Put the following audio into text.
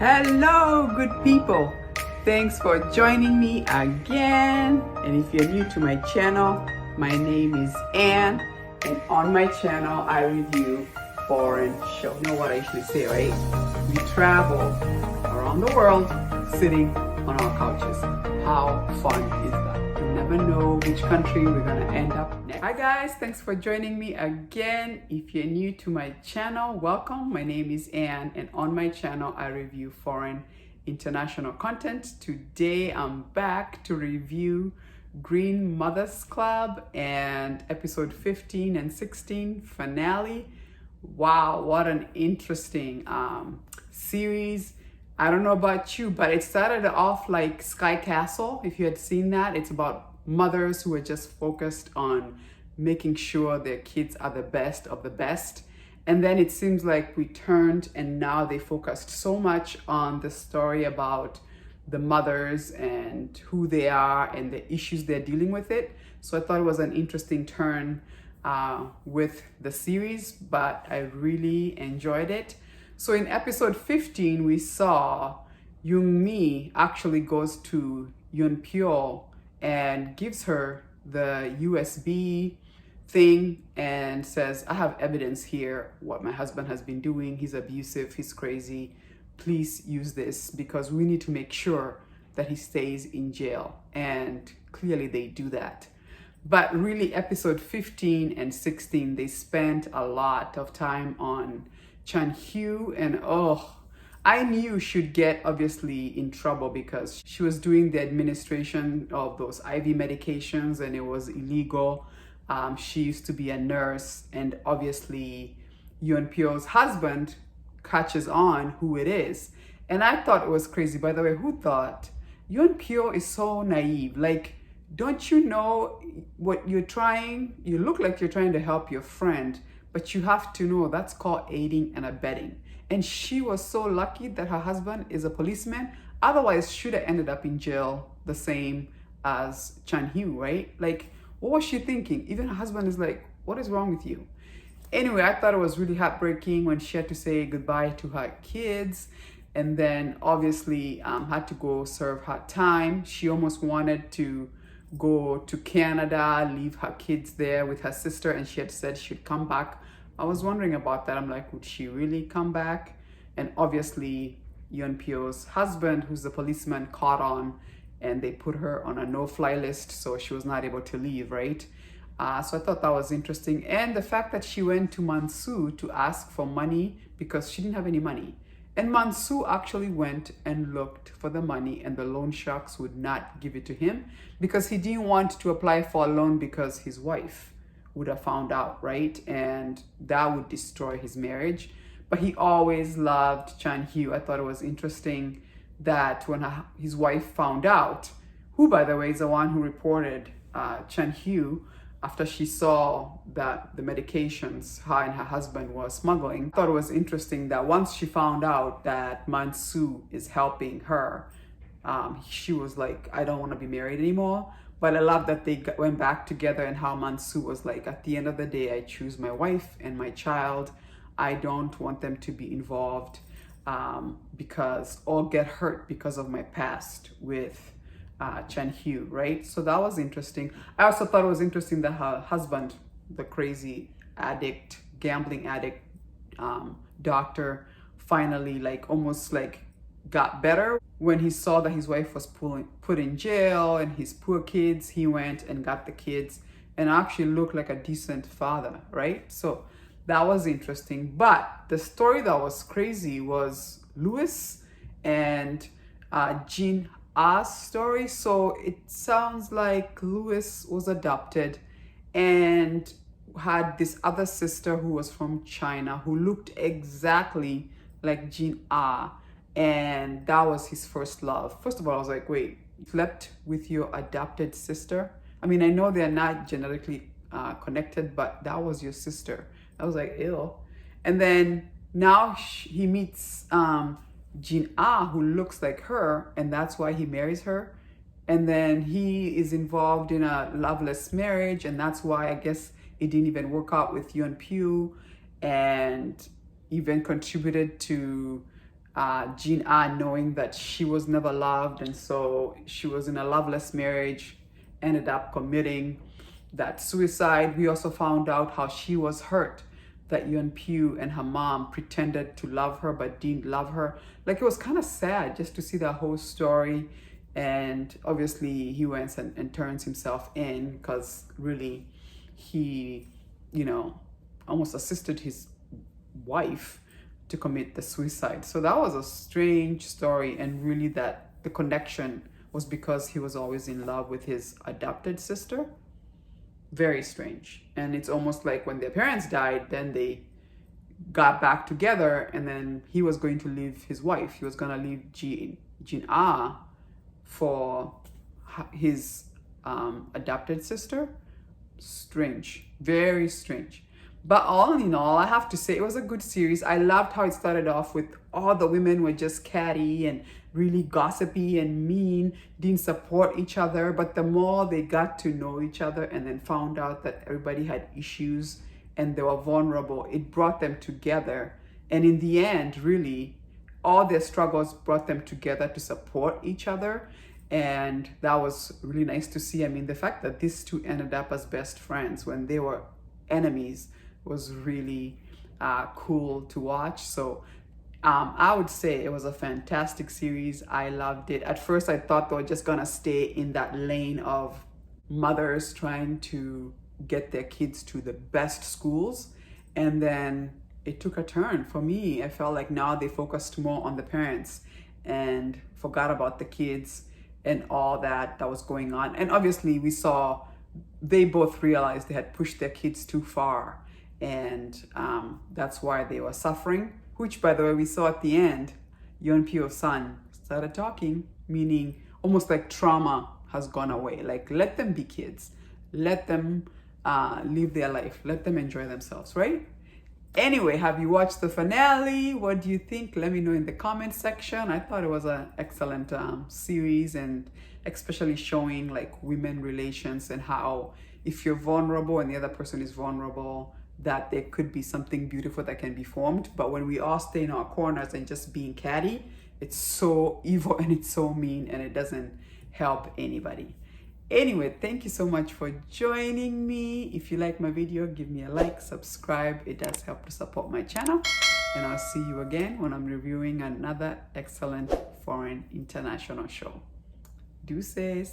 Hello, good people. Thanks for joining me again. And if you're new to my channel, my name is Anne, and on my channel, I review foreign shows. You know what I usually say, right? We travel around the world sitting on our couches. How fun is that? You never know which country we're gonna end up next. Hi guys, thanks for joining me again. If you're new to my channel, welcome. My name is Anne, and on my channel, I review foreign international content. Today, I'm back to review Greenmathers and episode 15 and 16 finale. Wow, what an interesting series. I don't know about you, but it started off like Sky Castle. If you had seen that, it's about mothers who are just focused on making sure their kids are the best of the best. And then it seems like we turned and now they focused so much on the story about the mothers and who they are and the issues they're dealing with it. So I thought it was an interesting turn with the series, but I really enjoyed it. So in episode 15, we saw Young-mi actually goes to Yeon-pyo and gives her the USB thing and says, I have evidence here what my husband has been doing. He's abusive, he's crazy. Please use this because we need to make sure that he stays in jail. And clearly they do that. But really episode 15 and 16, they spent a lot of time on Chan-hyu, and I knew she'd get obviously in trouble because she was doing the administration of those IV medications and it was illegal. She used to be a nurse, and obviously Yeon-pyo's husband catches on who it is. And I thought it was crazy. By the way, who thought? Yeon-pyo is so naive. Like, don't you know what you're trying? You look like you're trying to help your friend, but you have to know that's called aiding and abetting. And she was so lucky that her husband is a policeman. Otherwise, should have ended up in jail the same as Chan-hyu, right? Like, what was she thinking? Even her husband is like, what is wrong with you? Anyway, I thought it was really heartbreaking when she had to say goodbye to her kids and then obviously had to go serve her time. She almost wanted to go to Canada, leave her kids there with her sister, and she had said she'd come back. I was wondering about that. I'm like, would she really come back? And obviously Yeon-pyo's husband, who's the policeman, caught on and they put her on a no-fly list, so she was not able to leave, right? So I thought that was interesting. And the fact that she went to Mansu to ask for money because she didn't have any money. And Mansu actually went and looked for the money, and the loan sharks would not give it to him because he didn't want to apply for a loan because his wife would have found out, right? And that would destroy his marriage. But he always loved Chan-hyu. I thought it was interesting that when his wife found out, who by the way is the one who reported Chan-hyu after she saw that the medications her and her husband were smuggling. I thought it was interesting that once she found out that Mansu is helping her, she was like, I don't want to be married anymore. But I love that they went back together and how Mansu was like, at the end of the day, I choose my wife and my child. I don't want them to be involved because or get hurt because of my past with Chan-hyu, right? So that was interesting. I also thought it was interesting that her husband, the crazy addict, gambling addict doctor, finally like almost like got better. When he saw that his wife was put in jail and his poor kids, he went and got the kids and actually looked like a decent father, right? So that was interesting. But the story that was crazy was Louis and Jin Ah's story. So it sounds like Louis was adopted and had this other sister who was from China who looked exactly like Jin Ah, and that was his first love. First of all, I was like, wait, you slept with your adopted sister? I mean, I know they're not genetically connected, but that was your sister. I was like, ew. And then now he meets Jin Ah, who looks like her, and that's why he marries her. And then he is involved in a loveless marriage, and that's why I guess it didn't even work out with Yeon-pyo, and even contributed to Jean Ann, knowing that she was never loved, and so she was in a loveless marriage, ended up committing that suicide. We also found out how she was hurt, that Yun Pugh and her mom pretended to love her but didn't love her. Like, it was kind of sad just to see that whole story. And obviously he went and turns himself in, because really he, you know, almost assisted his wife to commit the suicide. So that was a strange story, and really that the connection was because he was always in love with his adopted sister. Very strange. And it's almost like when their parents died, then they got back together, and then he was going to leave his wife. He was going to leave Jin Ah for his adopted sister. Strange. Very strange. But all in all, I have to say it was a good series. I loved how it started off with all the women were just catty and really gossipy and mean, didn't support each other. But the more they got to know each other and then found out that everybody had issues and they were vulnerable, it brought them together. And in the end, really, all their struggles brought them together to support each other. And that was really nice to see. I mean, the fact that these two ended up as best friends when they were enemies was really cool to watch. So I would say it was a fantastic series. I loved it. At first, I thought they were just gonna stay in that lane of mothers trying to get their kids to the best schools. And then it took a turn. For me, I felt like now they focused more on the parents and forgot about the kids and all that was going on. And obviously we saw they both realized they had pushed their kids too far, and that's why they were suffering, which, by the way, we saw at the end. Yeon Pyo's son started talking, meaning almost like trauma has gone away. Like, let them be kids, let them live their life, let them enjoy themselves, right? Anyway, have you watched the finale? What do you think? Let me know in the comment section. I thought it was an excellent series, and especially showing like women relations and how if you're vulnerable and the other person is vulnerable, that there could be something beautiful that can be formed. But when we all stay in our corners and just being catty, it's so evil and it's so mean, and it doesn't help anybody. Anyway, thank you so much for joining me. If you like my video, give me a like, subscribe. It does help to support my channel. And I'll see you again when I'm reviewing another excellent foreign international show. Deuces.